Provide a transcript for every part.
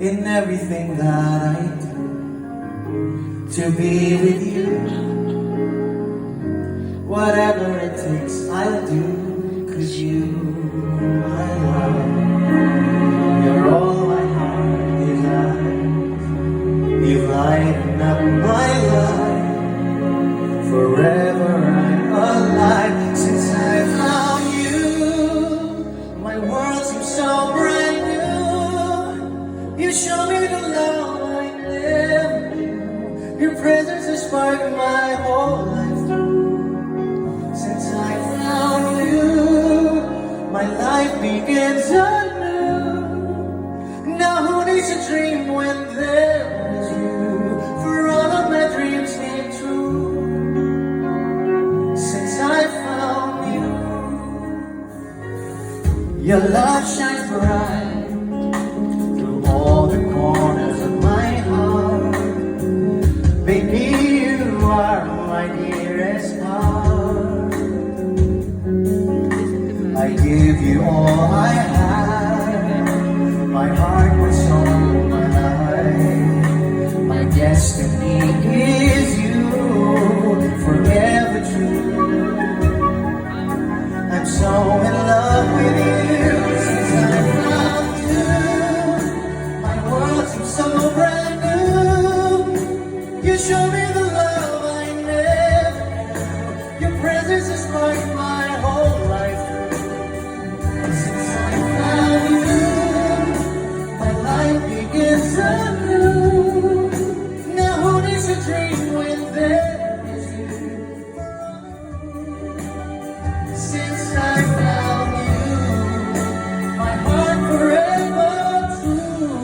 in everything that I do to be with you. Whatever it takes, I'll do, 'cause you, my love, you're all my heart desires. You lighten up my life, forever I'm alive. Since I found you, my world seems so brand new. You show me the love I never knew. Your presence has sparked my whole life through. Since I found you, my life begins anew. Now who needs a dream when there is you? For all of my dreams came true. Since I found you, your love shines bright through all the corners of my heart. Baby, you are my dearest part. I give you all I have, my heart, my soul, my life. My destiny is you, forever true. I'm so in love with you. Since I found you, my world seems so brand new. You show me the love I never knew. Your presence has sparked my whole life through. Since I found you, my life begins anew. Now who needs a dream when there is you? Since I found you, my heart forever true.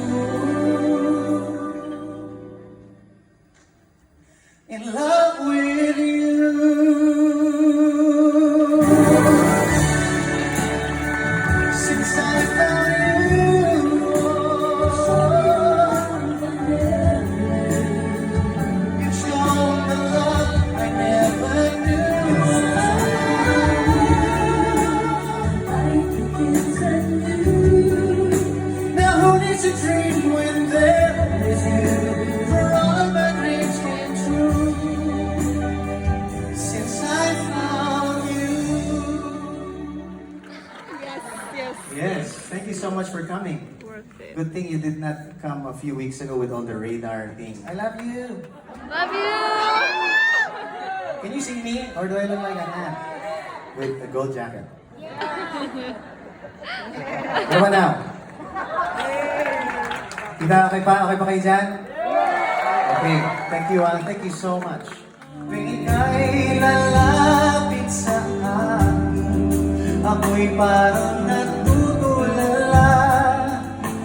In love with you. Since I found you, you've shown the love I never knew. Now who needs a dream when there is you? For all of my dreams came true. Since I found you. Yes, thank you so much for coming. Worth it. Good thing you did not come a few weeks ago with all the radar thing. I love you. Love you! Can you see me? Or do I look like an ant with a gold jacket? Ano ba now? Okay pa kayo dyan? Okay, thank you, Alan. Thank you so much. Tuwing ika'y lalapit sa akin, ako'y parang natutulala.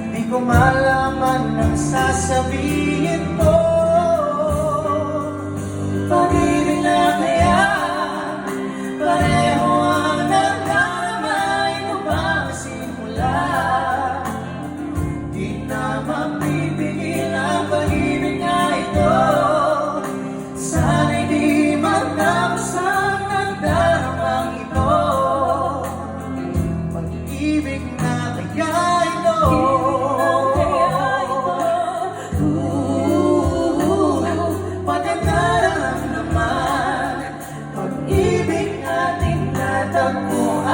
Di ko malaman ang sasabihin ko. Pag-ibig na kaya, pareho ang nagkamay ko bang simula. Di na mapipigil ang pag-ibig na ito. Sana'y di matapos ang nagdaramang ito. Pag-ibig na kaya ito. Pagkakaroon naman, pag-ibig ating natagpuan.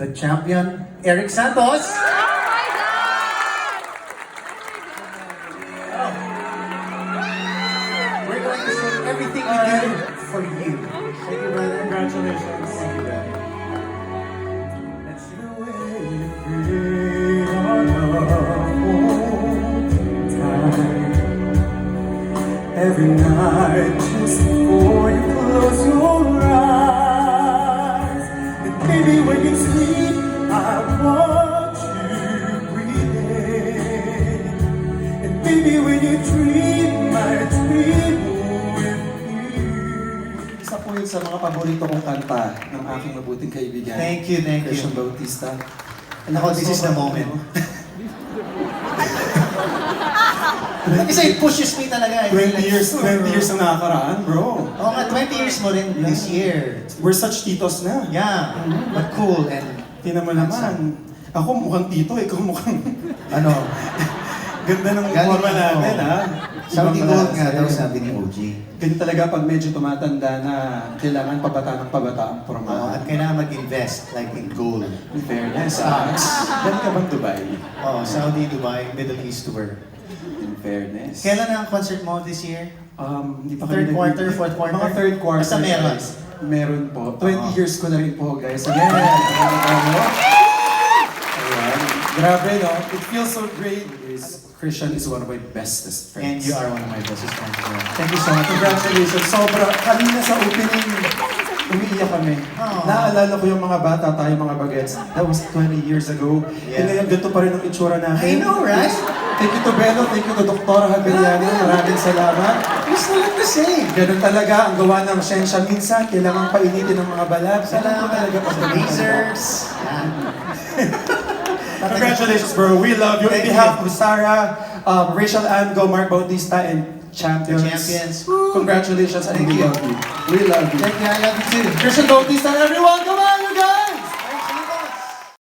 The champion, Eric Santos. Oh my God! We're going to sing everything we do for you. Thank you, brother. Congratulations. Thank you, brother. Let's see. Every night, just before you close your eyes, and baby, when you sleep, I want you breathing. And baby, when you dream, I dream with you. Isa po yun sa mga paborito kong kanta ng aking mabuting kaibigan. Thank you, thank you. Quezon Bautista. Nako, this is the moment. Kasi it pushes me talaga. I feel 20 like, years, 20 years na nakakaraan, bro. Oo nga, 20 years mo rin this year. We're such titos na. Yeah, but cool and Tingnan mo naman. Ako mukhang tito, ikaw mukhang... ano, Ganda ng Galing forma ako. natin, ha? Saudi Ibang Gold klase. nga daw sabi ni OG. Ganyan talaga pag medyo tumatanda na kailangan pabata ng pabata ang Oo, forma. at kailangan mag-invest like in gold. In fairness, dan ka bang Dubai? Oo, Saudi, Dubai, Middle East tour. In fairness. Kailan ang concert mo this year? Hindi pa Third kami quarter, nag- fourth quarter? Mga third quarter. Basta meron. guys. Meron po. 20 Oo. years ko na rin po, guys. Again, ayan. Grabe, no? It feels so great. Christian is one of my bestest And friends. you are one of my bestest friends as well. Thank you so much. Congratulations. Sobra. Kanina sa opening, umiiyak kami. Aww. Naalala ko yung mga bata tayo, mga bagets. That was 20 years ago. Yeah. Ngayon, ganito pa rin ang itsura natin. I know, right? Thank you to Belo, thank you to Dr. Hagaliano. Maraming salamat. It's not the same. Ganun talaga ang gawa ng siyensya. Minsan, kailangan painitin ng mga balag. Salamat talaga pa sa Lasers. Congratulations, bro. We love you. On Thank behalf you. of Sarah, Rachel Ango, Mark Bautista, and Champions. Champions. Congratulations, and Thank we you. love you. We love you. Thank you, I love you too. Christian Bautista, everyone, come on!